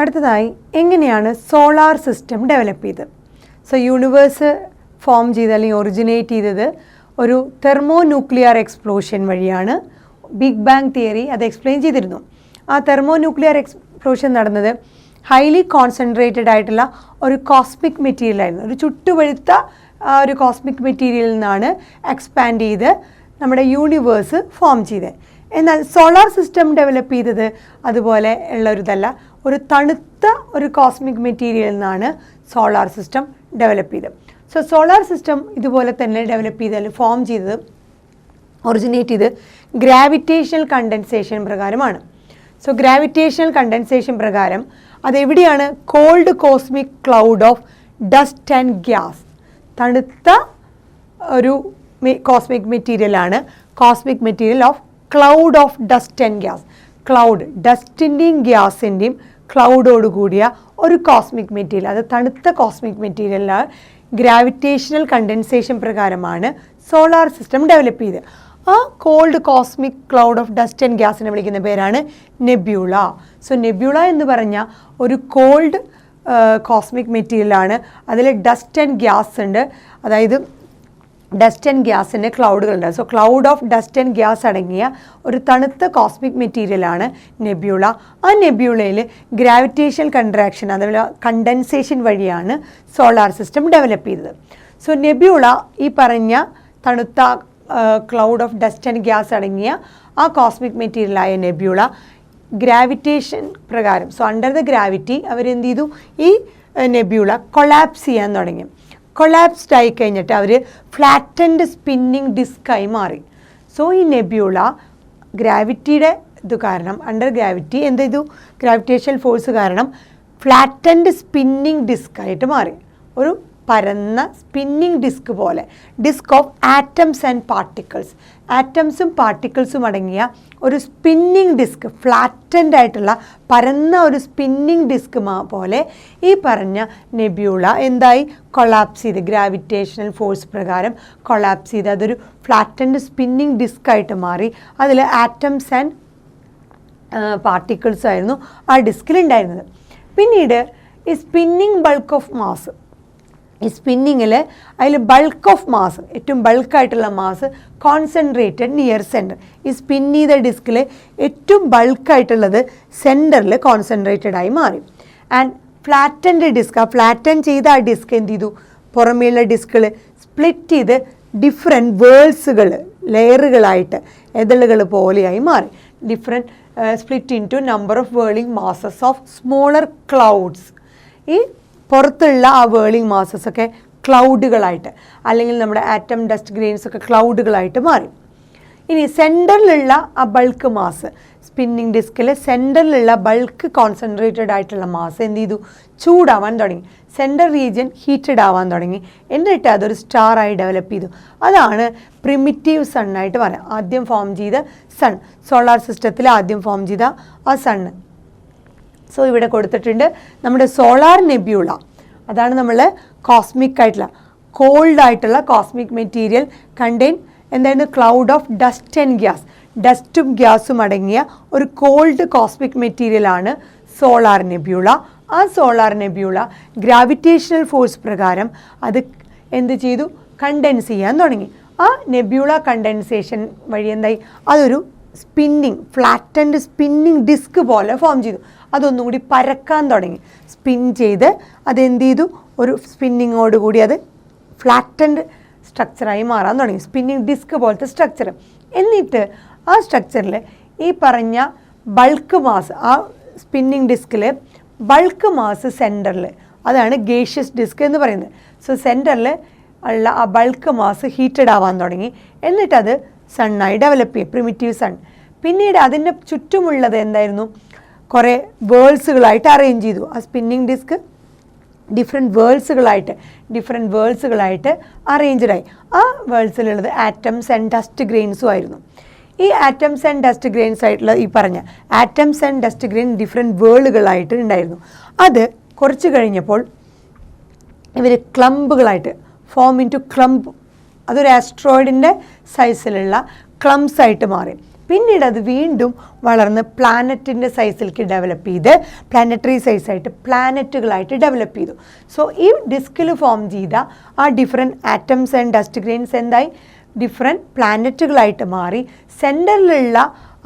അടുത്തതായി എങ്ങനെയാണ് solar system develop ചെയ്തത്? സോ യൂണിവേഴ്സ് ഫോം ചെയ്ത് അല്ലെങ്കിൽ ഒറിജിനേറ്റ് ചെയ്തത് ഒരു തെർമോ ന്യൂക്ലിയർ എക്സ്പ്ലോഷൻ വഴിയാണ്. ബിഗ് ബാങ് തിയറി അത് എക്സ്പ്ലെയിൻ ചെയ്തിരുന്നു. ആ തെർമോ ന്യൂക്ലിയർ എക്സ്പ്ലോഷൻ നടന്നത് ഹൈലി കോൺസെൻട്രേറ്റഡ് ആയിട്ടുള്ള ഒരു കോസ്മിക് മെറ്റീരിയലായിരുന്നു. ഒരു ചുട്ടുപഴുത്ത ഒരു കോസ്മിക് മെറ്റീരിയലിൽ നിന്നാണ് എക്സ്പാൻഡ് ചെയ്ത് നമ്മുടെ യൂണിവേഴ്സ് ഫോം ചെയ്തത്. എന്നാൽ സോളാർ സിസ്റ്റം ഡെവലപ്പ് ചെയ്തത് അതുപോലെ ഉള്ളൊരിതല്ല. ഒരു തണുത്ത ഒരു കോസ്മിക് മെറ്റീരിയലിൽ നിന്നാണ് സോളാർ സിസ്റ്റം ഡെവലപ്പ് ചെയ്തത്. സോ സോളാർ സിസ്റ്റം ഇതുപോലെ തന്നെ ഡെവലപ്പ് ചെയ്ത് അല്ലെങ്കിൽ ഫോം ചെയ്തത് ഒറിജിനേറ്റ് ചെയ്ത് ഗ്രാവിറ്റേഷണൽ കണ്ടൻസേഷൻ പ്രകാരമാണ്. സോ ഗ്രാവിറ്റേഷണൽ കണ്ടൻസേഷൻ പ്രകാരം അതെവിടെയാണ്? Cold cosmic cloud of dust and gas. തണുത്ത ഒരു കോസ്മിക് മെറ്റീരിയലാണ്. Cosmic material of cloud of dust and gas. Cloud ഡസ്റ്റിൻ്റെയും ഗ്യാസിൻ്റെയും ക്ലൗഡോട് കൂടിയ ഒരു കോസ്മിക് മെറ്റീരിയൽ, അത് തണുത്ത കോസ്മിക് മെറ്റീരിയലാണ്. ഗ്രാവിറ്റേഷണൽ കണ്ടൻസേഷൻ പ്രകാരമാണ് സോളാർ സിസ്റ്റം ഡെവലപ്പ് ചെയ്തത്. ആ cold cosmic cloud of dust and ഗ്യാസിനെ വിളിക്കുന്ന പേരാണ് നെബ്യൂള. സോ നെബ്യൂള എന്ന് പറഞ്ഞാൽ ഒരു കോൾഡ് കോസ്മിക് മെറ്റീരിയലാണ്. അതിൽ ഡസ്റ്റ് ആൻഡ് ഗ്യാസ് ഉണ്ട്. അതായത് ഡസ്റ്റ് ആൻഡ് ഗ്യാസിൻ്റെ ക്ലൗഡുകളുണ്ട്. So cloud of dust and gas അടങ്ങിയ ഒരു തണുത്ത കോസ്മിക് മെറ്റീരിയലാണ് നെബ്യൂള. ആ നെബ്യൂളയിൽ ഗ്രാവിറ്റേഷണൽ കൺട്രാക്ഷൻ അതുപോലെ കണ്ടൻസേഷൻ വഴിയാണ് സോളാർ സിസ്റ്റം ഡെവലപ്പ് ചെയ്തത്. സോ നെബ്യൂള ഈ പറഞ്ഞ തണുത്ത cloud of dust and gas അടങ്ങിയ ആ കോസ്മിക് മെറ്റീരിയലായ നെബ്യൂള ഗ്രാവിറ്റേഷൻ പ്രകാരം, സോ അണ്ടർ ദ ഗ്രാവിറ്റി അവരെന്ത് ചെയ്തു? ഈ നെബ്യൂള കൊളാപ്സ് ചെയ്യാൻ തുടങ്ങി. കൊളാപ്സ്ഡ് ആയി കഴിഞ്ഞിട്ട് അവർ ഫ്ലാറ്റൻഡ് സ്പിന്നിങ് ഡിസ്കായി മാറി. സോ ഈ നെബ്യൂള ഗ്രാവിറ്റിയുടെ ഇത് കാരണം അണ്ടർ ഗ്രാവിറ്റി എന്ത് ചെയ്തു? ഗ്രാവിറ്റേഷണൽ ഫോഴ്സ് കാരണം ഫ്ലാറ്റൻഡ് സ്പിന്നിങ് ഡിസ്കായിട്ട് മാറി. ഒരു പരന്ന സ്പിന്നിങ് ഡിസ്ക് പോലെ, disc of atoms and particles. ആറ്റംസും പാർട്ടിക്കിൾസും അടങ്ങിയ ഒരു സ്പിന്നിങ് ഡിസ്ക്, ഫ്ലാറ്റൻഡ് ആയിട്ടുള്ള പരന്ന ഒരു സ്പിന്നിങ് ഡിസ്ക് പോലെ ഈ പറഞ്ഞ നെബ്യൂള എന്തായി? കൊളാപ്സ് ചെയ്ത്, ഗ്രാവിറ്റേഷണൽ ഫോഴ്സ് പ്രകാരം കൊളാപ്സ് ചെയ്ത് അതൊരു ഫ്ലാറ്റൻഡ് സ്പിന്നിങ് ഡിസ്ക് ആയിട്ട് മാറി. അതിൽ ആറ്റംസ് ആൻഡ് പാർട്ടിക്കിൾസ് ആയിരുന്നു ആ ഡിസ്കിലുണ്ടായിരുന്നത്. പിന്നീട് ഈ സ്പിന്നിങ് ബൾക്ക് ഓഫ് മാസ്, ഈ സ്പിന്നിങ്ങിൽ അതിൽ ബൾക്ക് ഓഫ് മാസ്, ഏറ്റവും ബൾക്കായിട്ടുള്ള മാസ് കോൺസെൻട്രേറ്റഡ് നിയർ സെൻറ്റർ. ഈ സ്പിൻ ചെയ്ത ഡിസ്കിൽ ഏറ്റവും ബൾക്കായിട്ടുള്ളത് സെൻറ്ററിൽ കോൺസെൻട്രേറ്റഡ് ആയി മാറി. ആൻഡ് ഫ്ലാറ്റൻഡ് ഡിസ്ക്, ആ ഫ്ലാറ്റൻ ചെയ്ത ആ ഡിസ്ക് എന്ത് ചെയ്തു? പുറമേയുള്ള ഡിസ്കുകൾ സ്പ്ലിറ്റ് ചെയ്ത് ഡിഫറെൻറ്റ് വേൾസുകൾ, ലെയറുകളായിട്ട് എതളുകൾ പോലെയായി മാറി. Different split into number of whirling masses of smaller clouds. ഈ പുറത്തുള്ള ആ വേർളിംഗ് മാസസ് ഒക്കെ ക്ലൗഡുകളായിട്ട്, അല്ലെങ്കിൽ നമ്മുടെ ആറ്റം ഡസ്റ്റ് ഗ്രെയിൻസ് ഒക്കെ ക്ലൗഡുകളായിട്ട് മാറി. ഇനി സെൻറ്ററിലുള്ള ആ ബൾക്ക് മാസ്, സ്പിന്നിങ് ഡിസ്കിൽ സെൻറ്ററിലുള്ള ബൾക്ക് കോൺസെൻട്രേറ്റഡ് ആയിട്ടുള്ള മാസ് എന്ത് ചെയ്തു? ചൂടാവാൻ തുടങ്ങി. സെൻറ്റർ റീജിയൻ ഹീറ്റഡ് ആവാൻ തുടങ്ങി. എന്നിട്ട് അതൊരു സ്റ്റാറായി ഡെവലപ്പ് ചെയ്തു. അതാണ് പ്രിമിറ്റീവ് സണ്ണായിട്ട് പറയാം. ആദ്യം ഫോം ചെയ്ത സൺ, സോളാർ സിസ്റ്റത്തിൽ ആദ്യം ഫോം ചെയ്ത ആ സണ്ണ്. സോ ഇവിടെ കൊടുത്തിട്ടുണ്ട് നമ്മുടെ സോളാർ നെബ്യൂള. അതാണ് നമ്മൾ കോസ്മിക് ആയിട്ടുള്ള കോൾഡ് ആയിട്ടുള്ള കോസ്മിക് മെറ്റീരിയൽ കണ്ടെയ്ൻ എന്തായിരുന്നു? Cloud of dust and gas. ഡസ്റ്റും ഗ്യാസും അടങ്ങിയ ഒരു കോൾഡ് കോസ്മിക് മെറ്റീരിയലാണ് സോളാർ നെബ്യൂള. ആ സോളാർ നെബ്യൂള ഗ്രാവിറ്റേഷണൽ ഫോഴ്സ് പ്രകാരം അത് എന്ത് ചെയ്തു? കണ്ടൻസ് ചെയ്യാൻ തുടങ്ങി. ആ നെബ്യൂള കണ്ടൻസേഷൻ വഴി എന്തായി? അതൊരു സ്പിന്നിങ്, ഫ്ലാറ്റൻഡ് സ്പിന്നിങ് ഡിസ്ക് പോലെ ഫോം ചെയ്തു. അതൊന്നും കൂടി പരക്കാൻ തുടങ്ങി. സ്പിൻ ചെയ്ത് അതെന്ത് ചെയ്തു? ഒരു സ്പിന്നിങ്ങോടുകൂടി അത് ഫ്ലാറ്റൻഡ് സ്ട്രക്ചറായി മാറാൻ തുടങ്ങി. സ്പിന്നിങ് ഡിസ്ക് പോലത്തെ സ്ട്രക്ചർ. എന്നിട്ട് ആ സ്ട്രക്ചറിൽ ഈ പറഞ്ഞ ബൾക്ക് മാസ്, ആ സ്പിന്നിങ് ഡിസ്കിൽ ബൾക്ക് മാസ് സെൻറ്ററിൽ, അതാണ് ഗേഷ്യസ് ഡിസ്ക് എന്ന് പറയുന്നത്. സോ സെൻറ്ററിൽ ഉള്ള ആ ബൾക്ക് മാസ് ഹീറ്റഡ് ആവാൻ തുടങ്ങി. എന്നിട്ടത് സണ്ണായി ഡെവലപ്പ് ചെയ്യും, പ്രിമിറ്റീവ് സൺ. പിന്നീട് അതിൻ്റെ ചുറ്റുമുള്ളത് എന്തായിരുന്നു? കുറേ വേൾസുകളായിട്ട് അറേഞ്ച് ചെയ്തു. ആ സ്പിന്നിങ് ഡിസ്ക് ഡിഫറെൻറ്റ് വേൾസുകളായിട്ട് അറേഞ്ച്ഡായി. ആ വേൾസിലുള്ളത് ആറ്റംസ് ആൻഡ് ഡസ്റ്റ് ഗ്രെയിൻസും ആയിരുന്നു. ഈ ആറ്റംസ് ആൻഡ് ഡസ്റ്റ് ഗ്രെയിൻസ് ആയിട്ടുള്ള ഈ പറഞ്ഞ atoms and dust grain different വേൾഡുകളായിട്ട് ഉണ്ടായിരുന്നു. അത് കുറച്ച് കഴിഞ്ഞപ്പോൾ ഇവർ ക്ലമ്പുകളായിട്ട് ഫോം ഇൻ ടു ക്ലമ്പ്, അതൊരു ആസ്ട്രോയിഡിൻ്റെ സൈസിലുള്ള ക്ലംസ് ആയിട്ട് മാറി. പിന്നീട് അത് വീണ്ടും വളർന്ന് പ്ലാനറ്റിൻ്റെ സൈസിലേക്ക് ഡെവലപ്പ് ചെയ്ത് പ്ലാനറ്ററി സൈസായിട്ട് പ്ലാനറ്റുകളായിട്ട് ഡെവലപ്പ് ചെയ്തു. സോ ഈ ഡിസ്കിൽ ഫോം ചെയ്ത ആ different atoms and dust grains എന്തായി ഡിഫറെൻറ്റ് പ്ലാനറ്റുകളായിട്ട് മാറി. സെൻറ്ററിലുള്ള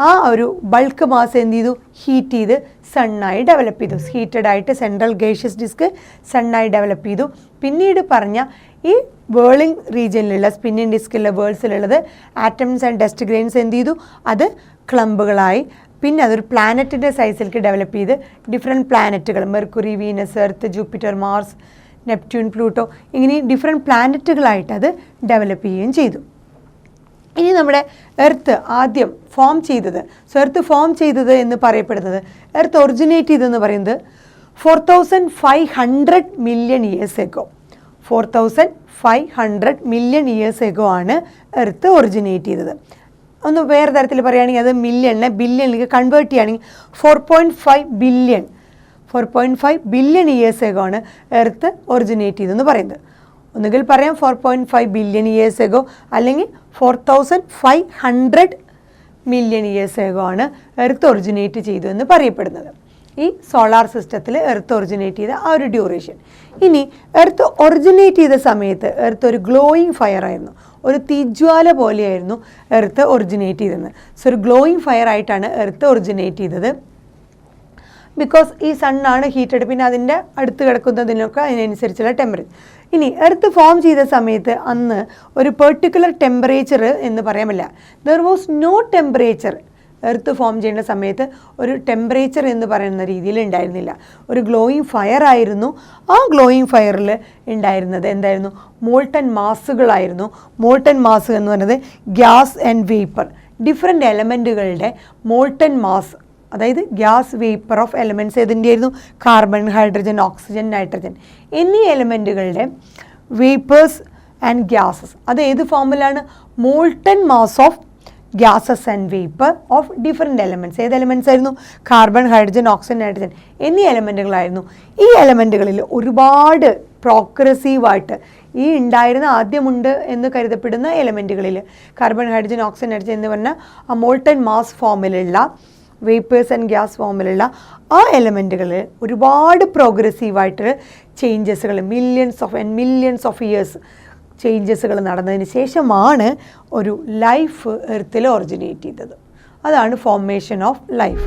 ആ ഒരു ബൾക്ക് മാസ് എന്ത് ചെയ്തു ഹീറ്റ് ചെയ്ത് സണ്ണായി ഡെവലപ്പ് ചെയ്തു. ഹീറ്റഡ് ആയിട്ട് സെൻട്രൽ ഗേഷ്യസ് ഡിസ്ക് സണ്ണായി ഡെവലപ്പ് ചെയ്തു. പിന്നീട് പറഞ്ഞ ഈ വേളിംഗ് റീജിയനിലുള്ള സ്പിന്നിങ് ഡിസ്കിലുള്ള വേൾഡ്സിലുള്ളത് ആറ്റംസ് ആൻഡ് ഡസ്റ്റ് ഗ്രെയിൻസ് എന്ത് ചെയ്തു അത് ക്ലമ്പുകളായി. പിന്നെ അതൊരു പ്ലാനറ്റിൻ്റെ സൈസിലേക്ക് ഡെവലപ്പ് ചെയ്ത് ഡിഫറെൻറ്റ് പ്ലാനറ്റുകൾ Mercury, Venus, Earth, Jupiter, Mars, Neptune, Pluto ഇങ്ങനെ ഡിഫറെൻറ്റ് പ്ലാനറ്റുകളായിട്ട് അത് ഡെവലപ്പ് ചെയ്യുകയും ചെയ്തു. ഇനി നമ്മുടെ എർത്ത് ആദ്യം ഫോം ചെയ്തത്, സോ എർത്ത് ഫോം ചെയ്തത് എന്ന് പറയപ്പെടുന്നത്, എർത്ത് ഒറിജിനേറ്റ് ചെയ്തതെന്ന് പറയുന്നത് 4500 million years ago. 4500 million years ago ആണ് എർത്ത് ഒറിജിനേറ്റ് ചെയ്തത്. ഒന്ന് വേറെ തരത്തിൽ പറയുകയാണെങ്കിൽ അത് മില്യണിനെ ബില്യണിലേക്ക് കൺവേർട്ട് ചെയ്യുകയാണെങ്കിൽ 4.5 ബില്യൺ ഇയേഴ്സ് എഗോ ആണ് എർത്ത് ഒറിജിനേറ്റ് ചെയ്തതെന്ന് പറയുന്നത്. ഒന്നുകിൽ പറയാം 4.5 ബില്യൺ ഇയേഴ്സ് എഗോ, അല്ലെങ്കിൽ 4500 മില്യൺ ഇയേഴ്സ് എഗോ ആണ് എർത്ത് ഒറിജിനേറ്റ് ചെയ്തു എന്ന് പറയപ്പെടുന്നത്. ഈ സോളാർ സിസ്റ്റത്തിൽ എർത്ത് ഒറിജിനേറ്റ് ചെയ്ത ആ ഒരു ഡ്യൂറേഷൻ. ഇനി എർത്ത് ഒറിജിനേറ്റ് ചെയ്ത സമയത്ത് എർത്ത് ഒരു ഗ്ലോയിങ് ഫയർ ആയിരുന്നു, ഒരു തീജ്വാല പോലെയായിരുന്നു എർത്ത് ഒറിജിനേറ്റ് ചെയ്തത്. സോ ഒരു ഗ്ലോയിങ് ഫയർ ആയിട്ടാണ് എർത്ത് ഒറിജിനേറ്റ് ചെയ്തത്. ബിക്കോസ് ഈ സണ്ണാണ് ഹീറ്റഡ്, പിന്നെ അതിൻ്റെ അടുത്ത് കിടക്കുന്നതിനൊക്കെ അതിനനുസരിച്ചുള്ള ടെമ്പറേച്ചർ. ഇനി എർത്ത് ഫോം ചെയ്ത സമയത്ത് അന്ന് ഒരു പെർട്ടിക്കുലർ ടെമ്പറേച്ചർ എന്ന് പറയാമില്ല. There was no temperature. Earth form ചെയ്യേണ്ട സമയത്ത് ഒരു ടെമ്പറേച്ചർ എന്ന് പറയുന്ന രീതിയിൽ ഉണ്ടായിരുന്നില്ല. ഒരു ഗ്ലോയിങ് ഫയർ ആയിരുന്നു. ആ ഗ്ലോയിങ് ഫയറിൽ ഉണ്ടായിരുന്നത് എന്തായിരുന്നു? മോൾട്ടൺ മാസുകളായിരുന്നു. മോൾട്ടൺ മാസ് എന്ന് പറയുന്നത് ഗ്യാസ് ആൻഡ് വേപ്പർ, ഡിഫറെൻറ്റ് എലമെൻറ്റുകളുടെ മോൾട്ടൺ മാസ്, അതായത് ഗ്യാസ് വേപ്പർ ഓഫ് എലമെൻറ്റ്സ് ഏതിൻ്റെ ആയിരുന്നു? കാർബൺ, ഹൈഡ്രജൻ, ഓക്സിജൻ, നൈട്രജൻ എന്നീ എലമെൻറ്റുകളുടെ വേപ്പേഴ്സ് ആൻഡ് ഗ്യാസസ്. അത് ഏത് ഫോമിലാണ്? Molten mass of gases and vapour of different elements. ഏത് എലമെൻറ്റ്സ് ആയിരുന്നു? കാർബൺ, ഹൈഡ്രജൻ, ഓക്സിജൻ, നൈട്രജൻ എന്നീ എലമെൻറ്റുകളായിരുന്നു. ഈ എലമെൻറ്റുകളിൽ ഒരുപാട് പ്രോഗ്രസീവായിട്ട് ഈ ഉണ്ടായിരുന്ന ആദ്യമുണ്ട് എന്ന് കരുതപ്പെടുന്ന എലമെൻറ്റുകളിൽ കാർബൺ, ഹൈഡ്രജൻ, ഓക്സിജൻ, നൈട്രജൻ എന്ന് പറഞ്ഞാൽ ആ മോൾട്ടൺ മാസ് ഫോമിലുള്ള വേപ്പേഴ്സ് ആൻഡ് ഗ്യാസ് ഫോമിലുള്ള ആ എലമെൻറ്റുകളിൽ ഒരുപാട് പ്രോഗ്രസീവായിട്ട് ചേഞ്ചസുകൾ, മില്യൺസ് ഓഫ് ഇയേഴ്സ് ചേഞ്ചസുകൾ നടന്നതിന് ശേഷമാണ് ഒരു ലൈഫ് എർത്തിൽ ഒറിജിനേറ്റ് ചെയ്തത്. അതാണ് ഫോർമേഷൻ ഓഫ് ലൈഫ്.